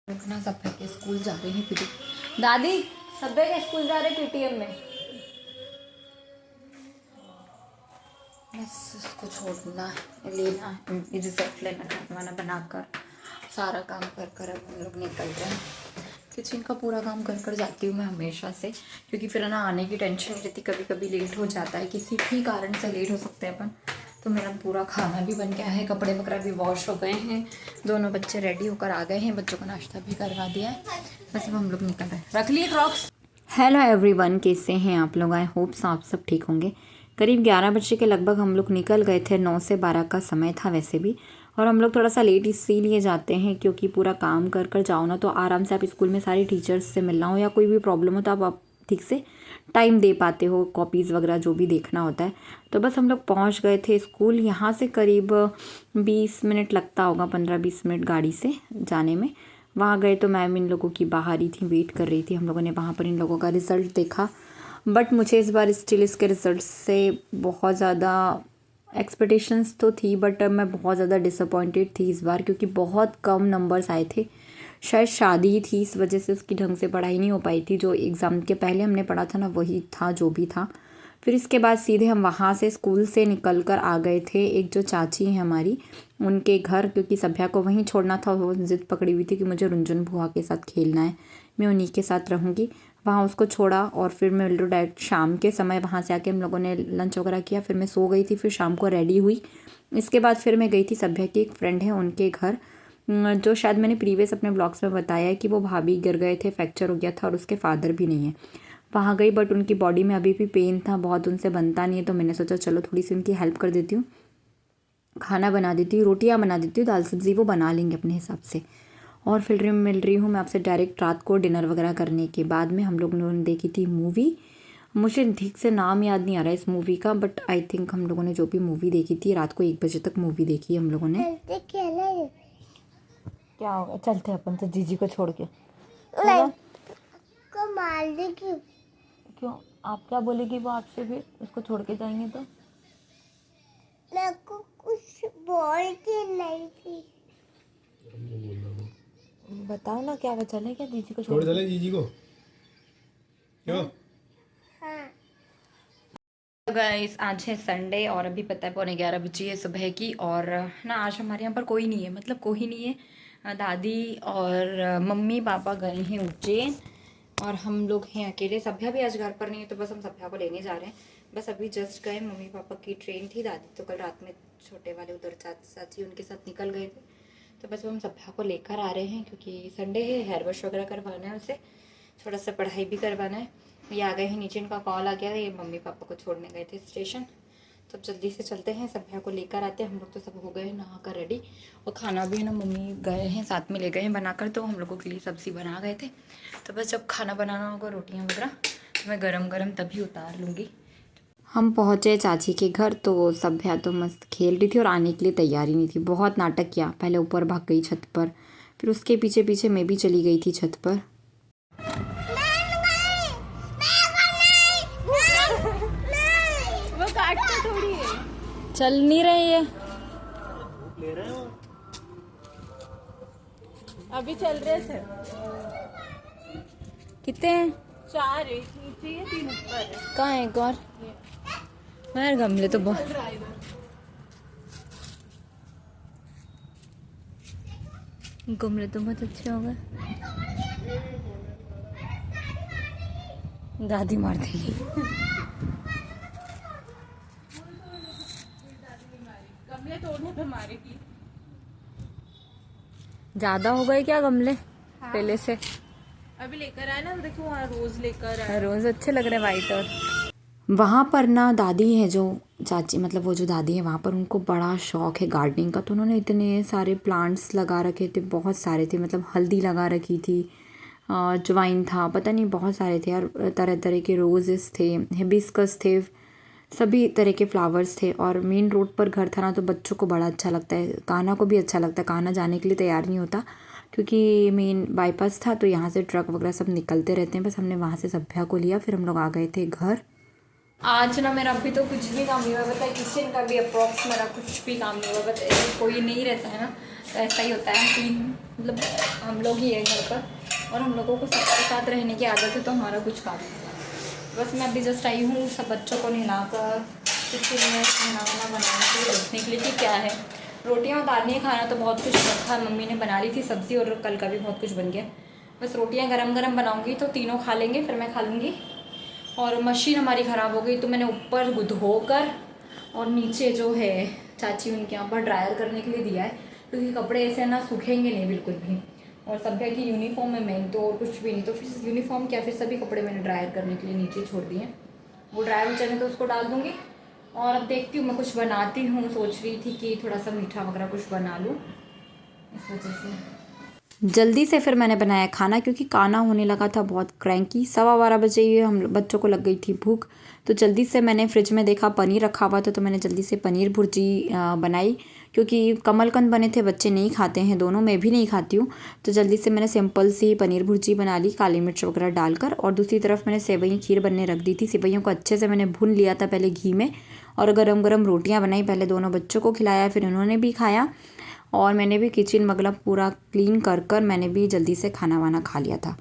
रुकना सब के स्कूल जा रहे हैं पीटी। दादी सब्बे के स्कूल जा रहे पीटीएम में। बस उसको छोड़ना है, लेना है, रिजल्ट लेना है, खाना बनाकर सारा काम कर कर अब हम लोग निकल रहे हैं। किचन का पूरा काम कर कर जाती हूँ मैं हमेशा से, क्योंकि फिर ना आने की टेंशन रहती, कभी कभी लेट हो जाता है, किसी भी कारण से लेट हो सकते हैं अपन। तो मेरा पूरा खाना भी बन गया है, कपड़े वगैरह भी वॉश हो गए हैं, दोनों बच्चे रेडी होकर आ गए हैं, बच्चों का नाश्ता भी करवा दिया है, बस अब हम लोग निकल रहे हैं। रख लिए क्रॉक्स। हेलो एवरीवन, कैसे हैं आप लोग? आई होप्स आप सब ठीक होंगे। करीब 11 बजे के लगभग हम लोग निकल गए थे। 9 से 12 का समय था वैसे भी, और हम लोग थोड़ा सा लेट इसीलिए जाते हैं क्योंकि पूरा काम कर कर जाओ ना तो आराम से आप स्कूल में सारे टीचर्स से मिलना हो या कोई भी प्रॉब्लम हो तो आप ठीक से टाइम दे पाते हो, कॉपीज़ वगैरह जो भी देखना होता है। तो बस हम लोग पहुंच गए थे स्कूल। यहाँ से करीब 20 मिनट लगता होगा, 15-20 मिनट गाड़ी से जाने में। वहाँ गए तो मैम इन लोगों की बाहर ही थी, वेट कर रही थी। हम लोगों ने वहाँ पर इन लोगों का रिज़ल्ट देखा, बट मुझे इस बार स्टिल इसके रिज़ल्ट से बहुत ज़्यादा एक्सपेक्टेशंस तो थी, बट मैं बहुत ज़्यादा डिसअपॉइंटेड थी इस बार, क्योंकि बहुत कम नंबर्स आए थे। शायद शादी थी, इस वजह से उसकी ढंग से पढ़ाई नहीं हो पाई थी। जो एग्ज़ाम के पहले हमने पढ़ा था ना वही था जो भी था। फिर इसके बाद सीधे हम वहाँ से स्कूल से निकल कर आ गए थे एक जो चाची हैं हमारी, उनके घर, क्योंकि सभ्या को वहीं छोड़ना था। वो ज़िद पकड़ी हुई थी कि मुझे रुंझुन बुआ के साथ खेलना है, मैं उन्हीं के साथ रहूँगी। वहाँ उसको छोड़ा और फिर मैं डायरेक्ट शाम के समय वहाँ से आके हम लोगों ने लंच वगैरह किया। फिर मैं सो गई थी, फिर शाम को रेडी हुई। इसके बाद फिर मैं गई थी सभ्या की एक फ्रेंड है उनके घर, जो शायद मैंने प्रीवियस अपने ब्लॉग्स में बताया है कि वो भाभी गिर गए थे, फ्रैक्चर हो गया था और उसके फादर भी नहीं है। वहाँ गई बट उनकी बॉडी में अभी भी पेन था बहुत, उनसे बनता नहीं है। तो मैंने सोचा चलो थोड़ी सी उनकी हेल्प कर देती हूँ, खाना बना देती हूँ, रोटियाँ बना देती हूँ, दाल सब्ज़ी वो बना लेंगे अपने हिसाब से। और फिर मिल रही हूँ मैं आपसे डायरेक्ट रात को डिनर वगैरह करने के बाद में। हम लोगों ने देखी थी मूवी, मुझे ठीक से नाम याद नहीं आ रहा है इस मूवी का, बट आई थिंक हम लोगों ने जो भी मूवी देखी थी रात को 1 बजे तक मूवी देखी हम लोगों ने। क्या होगा, चलते अपन तो जीजी को छोड़ के। को मार देगी। क्यों, आप क्या बोलेगी वो आपसे? फिर उसको छोड़ के जाएंगे तो मेरे को कुछ बोल के नहीं थी। बताओ ना, क्या वजह है? क्या जीजी को छोड़ चले जीजी को? क्यों? हाँ। गाइस आज है संडे और अभी पता है 11:15 बजी है सुबह की। और ना आज हमारे यहाँ पर कोई नहीं है, मतलब कोई नहीं है। दादी और मम्मी पापा गए हैं उज्जैन और हम लोग हैं अकेले। सभ्या भी आज घर पर नहीं है, तो बस हम सभ्या को लेने जा रहे हैं। बस अभी जस्ट गए, मम्मी पापा की ट्रेन थी, दादी तो कल रात में छोटे वाले उधर चाची उनके साथ निकल गए थे। तो बस हम सभ्या को लेकर आ रहे हैं क्योंकि संडे है, हेयर वॉश वगैरह करवाना है उसे, थोड़ा सा पढ़ाई भी करवाना है। ये आ गए हैं नीचे, इनका कॉल आ गया है, ये मम्मी पापा को छोड़ने गए थे स्टेशन। तो जल्दी से चलते हैं, सभ्या को लेकर आते हैं। हम लोग तो सब हो गए नहा कर रेडी, और खाना भी ना मम्मी गए हैं साथ में ले गए हैं बनाकर, तो हम लोगों के लिए सब्ज़ी बना गए थे। तो बस जब खाना बनाना होगा रोटियां वगैरह तो मैं गरम गरम तभी उतार लूँगी। हम पहुँचे चाची के घर, तो सभ्या तो मस्त खेल रही थी और आने के लिए तैयार ही नहीं थी। बहुत नाटक किया, पहले ऊपर भाग गई छत पर, फिर उसके पीछे पीछे मैं भी चली गई थी छत पर। वो काटते थोड़ी है। चल नहीं रहे ये, अभी चल रहे थे। कितने हैं? 4 एक नीचे है, 3 ऊपर है। कहाँ है एक और? यार गमले तो बहुत, गमले तो बहुत अच्छे हो गए। दादी मार देगी। गमले तोड़ने पे मारेगी। ज्यादा हो गए क्या गमले? हाँ। पहले से अभी लेकर आए ना, देखो वहाँ रोज लेकर आए। रोज अच्छे लग रहे वाइट। और वहाँ पर ना दादी है जो चाची, मतलब वो जो दादी है वहाँ पर, उनको बड़ा शौक है गार्डनिंग का। तो उन्होंने इतने सारे प्लांट्स लगा रखे थे, बहुत सारे थे, मतलब हल्दी लगा रखी थी, अजवाइन था, पता नहीं बहुत सारे थे यार, तरह तरह के रोजेस थे, हिबिस्कस थे, सभी तरह के फ्लावर्स थे। और मेन रोड पर घर था ना, तो बच्चों को बड़ा अच्छा लगता है, कान्हा को भी अच्छा लगता है। कान्हा जाने के लिए तैयार नहीं होता क्योंकि मेन बाईपास था, तो यहाँ से ट्रक वगैरह सब निकलते रहते हैं। बस हमने वहाँ से सभ्या को लिया, फिर हम लोग आ गए थे घर। आज ना मेरा अभी तो कुछ भी काम नहीं हुआ, बताए किचन का भी अप्रॉक्स मेरा कुछ भी काम नहीं हुआ, बताए कोई नहीं रहता है ना, तो ऐसा ही होता है, 3 मतलब हम लोग ही है घर पर और हम लोगों को सबके साथ रहने की आदत है, तो हमारा कुछ काम नहीं। बस मैं अभी जस्ट आई हूँ सब बच्चों को नहलाकर, किचन में खाना वाना बनाने के लिए देखने के लिए कि क्या है। रोटियाँ उतारनी है, खाना तो बहुत कुछ रखा, मम्मी ने बना ली थी सब्ज़ी और कल का भी बहुत कुछ बन गया। बस रोटियाँ गरम गरम बनाऊँगी तो तीनों खा लेंगे, फिर मैं खा लूँगी। और मशीन हमारी ख़राब हो गई तो मैंने ऊपर धोकर और नीचे जो है चाची उनके यहाँ पर ड्रायर करने के लिए दिया है, क्योंकि कपड़े ऐसे ना सूखेंगे नहीं बिल्कुल भी। और सभ्या की यूनिफॉर्म में मेन तो और कुछ भी नहीं, तो फिर यूनिफॉर्म क्या फिर सभी कपड़े मैंने ड्रायर करने के लिए नीचे छोड़ दिए। वो ड्रायर में चले तो उसको डाल दूँगी। और अब देखती हूँ मैं कुछ बनाती हूँ, सोच रही थी कि थोड़ा सा मीठा वगैरह कुछ बना लूँ, इस वजह से जल्दी से फिर मैंने बनाया खाना, क्योंकि खाना होने लगा था बहुत क्रैंकी। 12:15 बजे ही हम बच्चों को लग गई थी भूख, तो जल्दी से मैंने फ्रिज में देखा पनीर रखा हुआ था, तो मैंने जल्दी से पनीर भुर्जी बनाई, क्योंकि कमलकंद बने थे, बच्चे नहीं खाते हैं दोनों, मैं भी नहीं खाती हूँ। तो जल्दी से मैंने सिंपल सी पनीर भुर्जी बना ली काली मिर्च वगैरह डालकर। और दूसरी तरफ मैंने सेवई खीर बनने रख दी थी। सेवइयों को अच्छे से मैंने भून लिया था पहले घी में, और गरम गरम रोटियाँ बनाई, पहले दोनों बच्चों को खिलाया, फिर उन्होंने भी खाया। और मैंने भी किचन मतलब पूरा क्लीन कर मैंने भी जल्दी से खाना वाना खा लिया था।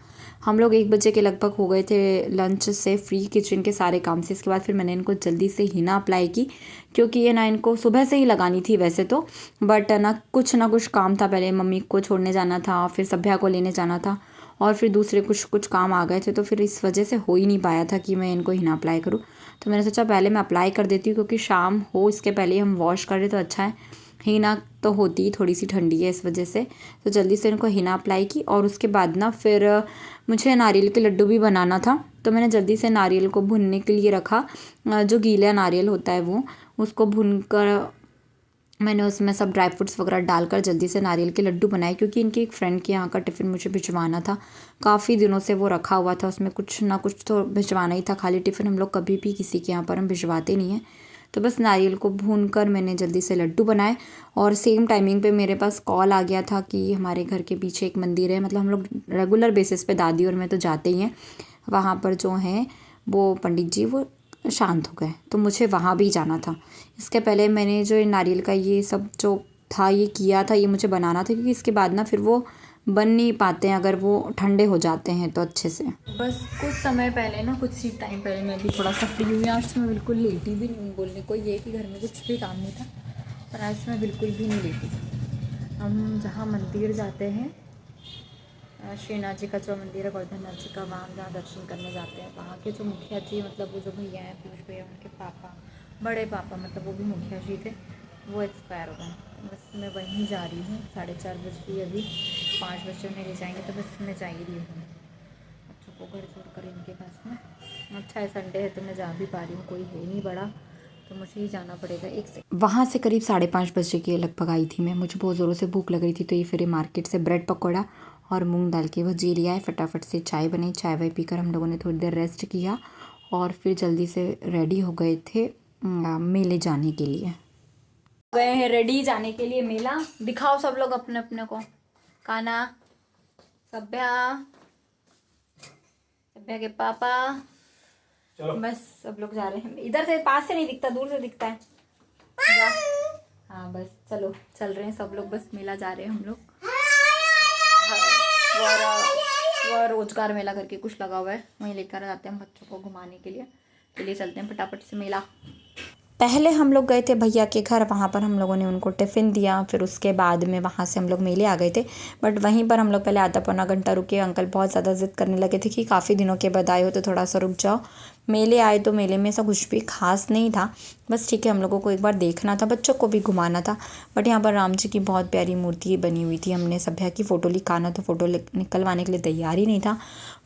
हम लोग 1 बजे के लगभग हो गए थे लंच से फ्री किचन के सारे काम से। इसके बाद फिर मैंने इनको जल्दी से हिना अप्लाई की, क्योंकि ये ना इनको सुबह से ही लगानी थी वैसे तो, बट ना कुछ काम था। पहले मम्मी को छोड़ने जाना था, फिर सभ्या को लेने जाना था, और फिर दूसरे कुछ काम आ गए थे, तो फिर इस वजह से हो ही नहीं पाया था कि मैं इनको हिना अप्लाई करूँ। तो मैंने सोचा पहले मैं अप्लाई कर देती हूँ, क्योंकि शाम हो इसके पहले हम वॉश कर रहे तो अच्छा है। हिना तो होती थोड़ी सी ठंडी है इस वजह से, तो जल्दी से इनको हिना अप्लाई की। और उसके बाद ना फिर मुझे नारियल के लड्डू भी बनाना था, तो मैंने जल्दी से नारियल को भुनने के लिए रखा। जो गीला नारियल होता है वो, उसको भुनकर मैंने उसमें सब ड्राई फ्रूट्स वगैरह डालकर जल्दी से नारियल के लड्डू बनाए, क्योंकि इनकी एक फ्रेंड के यहाँ का टिफ़िन मुझे भिजवाना था। काफ़ी दिनों से वो रखा हुआ था, उसमें कुछ ना कुछ तो भिजवाना ही था। खाली टिफ़िन हम लोग कभी भी किसी के यहाँ पर हम भिजवाते नहीं हैं। तो बस नारियल को भूनकर मैंने जल्दी से लड्डू बनाए। और सेम टाइमिंग पे मेरे पास कॉल आ गया था कि हमारे घर के पीछे एक मंदिर है, मतलब हम लोग रेगुलर बेसिस पे दादी और मैं तो जाते ही हैं। वहाँ पर जो हैं वो पंडित जी वो शांत हो गए, तो मुझे वहाँ भी जाना था। इसके पहले मैंने जो नारियल का ये सब जो था ये किया था, ये मुझे बनाना था, क्योंकि इसके बाद ना फिर वो बन नहीं पाते हैं अगर वो ठंडे हो जाते हैं तो अच्छे से। बस कुछ समय पहले ना, कुछ ही टाइम पहले मैं भी थोड़ा सा फ्री हुई। आज मैं बिल्कुल लेटी भी नहीं, बोलने को ये कि घर में कुछ भी काम नहीं था, पर आज मैं बिल्कुल भी नहीं लेटी। हम जहाँ मंदिर जाते हैं, श्रीनाथ जी का जो मंदिर है, गोवर्धननाथ जी का, वहाँ जहाँ दर्शन करने जाते हैं, वहाँ के जो मुखिया जी मतलब वो जो भैया हैं पीयूष भैया, उनके पापा, बड़े पापा मतलब वो भी मुखिया जी थे, वो एक्सपायर हो गए। बस मैं वहीं जा रही हूँ, 4:30 बज रही अभी, 5 बजे उन्हें ले जाएंगे, तो बस मैं जा ही रही हूँ बच्चों को घर छोड़ कर इनके पास में। अच्छा है संडे है तो मैं जा भी पा रही हूँ, कोई है नहीं बड़ा, तो मुझे ही जाना पड़ेगा। वहाँ से करीब 5:30 बजे के लगभग आई थी मैं। मुझे बहुत ज़ोरों से भूख लग रही थी, तो ये फिर मार्केट से ब्रेड पकौड़ा और मूंग दाल की भुजिया लिया है। फटाफट से चाय बनाई, चाय वाय पीकर हम लोगों ने थोड़ी देर रेस्ट किया, और फिर जल्दी से रेडी हो गए थे मेले जाने के लिए। गए हैं रेडी जाने के लिए मेला। दिखाओ सब लोग अपने अपने को। काना, सभ्या, सभ्या के पापा, बस सब लोग जा रहे हैं। इधर से पास से नहीं दिखता, दूर से दिखता है। हाँ बस चलो चल रहे हैं सब लोग, बस मेला जा रहे हैं हम लोग। वो रोजगार मेला करके कुछ लगा हुआ है, वहीं लेकर जाते हैं बच्चों को घुमाने के लिए। चलिए चलते हैं फटाफट से मेला। पहले हम लोग गए थे भैया के घर, वहाँ पर हम लोगों ने उनको टिफ़िन दिया, फिर उसके बाद में वहाँ से हम लोग मेले आ गए थे। बट वहीं पर हम लोग पहले आधा पौना घंटा रुके। अंकल बहुत ज़्यादा ज़िद करने लगे थे कि काफ़ी दिनों के बाद आए हो तो थोड़ा सा रुक जाओ। मेले आए तो मेले में ऐसा कुछ भी खास नहीं था, बस ठीक है हम लोगों को एक बार देखना था, बच्चों को भी घुमाना था। बट यहाँ पर राम जी की बहुत प्यारी मूर्ति बनी हुई थी। हमने सभ्या की फ़ोटो निकालना, तो फ़ोटो निकलवाने के लिए तैयार ही नहीं था।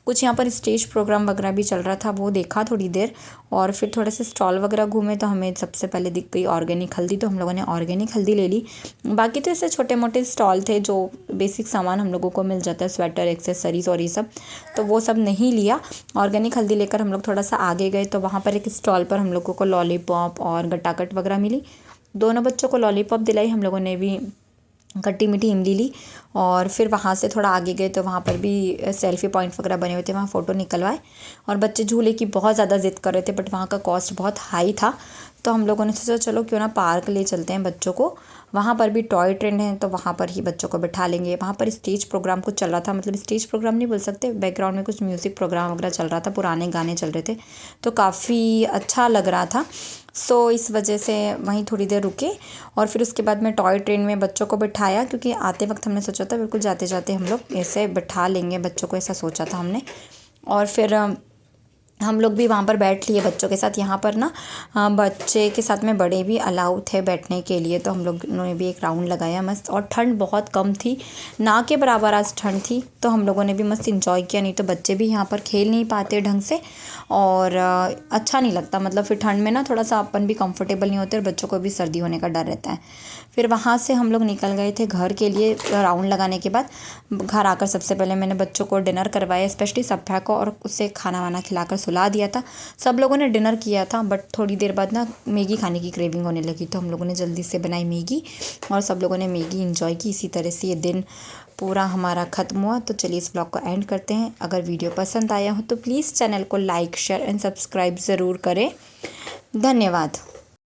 कुछ यहाँ पर स्टेज प्रोग्राम वगैरह भी चल रहा था, वो देखा थोड़ी देर, और फिर थोड़े से स्टॉल वगैरह घूमे। तो हमें सबसे पहले दिख गई ऑर्गेनिक हल्दी, तो हम लोगों ने ऑर्गेनिक हल्दी ले ली। बाकी तो ऐसे छोटे मोटे स्टॉल थे जो बेसिक सामान हम लोगों को मिल जाता है, स्वेटर, एक्सेसरीज और ये सब, तो वो सब नहीं लिया। ऑर्गेनिक हल्दी लेकर हम लोग थोड़ा सा आगे गए, तो वहाँ पर एक स्टॉल पर हम लोगों को लॉलीपॉप और गट्टाकट वगैरह मिली। दोनों बच्चों को लॉलीपॉप दिलाई, हम लोगों ने भी खट्टी मीठी इमली ली। और फिर वहाँ से थोड़ा आगे गए तो वहाँ पर भी सेल्फ़ी पॉइंट वगैरह बने हुए थे, वहाँ फ़ोटो निकलवाए। और बच्चे झूले की बहुत ज़्यादा ज़िद कर रहे थे, बट वहाँ का कॉस्ट बहुत हाई था, तो हम लोगों ने सोचा चलो क्यों ना पार्क ले चलते हैं बच्चों को। वहाँ पर भी टॉय ट्रेन है, तो वहाँ पर ही बच्चों को बिठा लेंगे। वहाँ पर स्टेज प्रोग्राम कुछ चल रहा था, मतलब स्टेज प्रोग्राम नहीं बोल सकते, बैकग्राउंड में कुछ म्यूज़िक प्रोग्राम वगैरह चल रहा था, पुराने गाने चल रहे थे, तो काफ़ी अच्छा लग रहा था। सो इस वजह से वहीं थोड़ी देर रुके और फिर उसके बाद में टॉय ट्रेन में बच्चों को बिठाया, क्योंकि आते वक्त हमने सोचा था बिल्कुल जाते जाते हम लोग ऐसे बिठा लेंगे बच्चों को, ऐसा सोचा था हमने। और फिर हम लोग भी वहाँ पर बैठ लिए बच्चों के साथ। यहाँ पर ना बच्चे के साथ में बड़े भी अलाउ थे बैठने के लिए, तो हम लोग ने भी एक राउंड लगाया मस्त। और ठंड बहुत कम थी, ना के बराबर आज ठंड थी, तो हम लोगों ने भी मस्त इंजॉय किया। नहीं तो बच्चे भी यहाँ पर खेल नहीं पाते ढंग से और अच्छा नहीं लगता, मतलब फिर ठंड में ना थोड़ा सा अपन भी कंफर्टेबल नहीं होते और बच्चों को भी सर्दी होने का डर रहता है। फिर वहाँ से हम लोग निकल गए थे घर के लिए। राउंड लगाने के बाद घर आकर सबसे पहले मैंने बच्चों को डिनर करवाया, स्पेशली सभ्या को, और उसे खाना वाना खिलाकर सुला दिया था। सब लोगों ने डिनर किया था, बट थोड़ी देर बाद ना मैगी खाने की क्रेविंग होने लगी, तो हम लोगों ने जल्दी से बनाई मैगी और सब लोगों ने मैगी इंजॉय की। इसी तरह से ये दिन पूरा हमारा ख़त्म हुआ। तो चलिए इस ब्लॉग को एंड करते हैं। अगर वीडियो पसंद आया हो तो प्लीज़ चैनल को लाइक शेयर एंड सब्सक्राइब ज़रूर करें। धन्यवाद।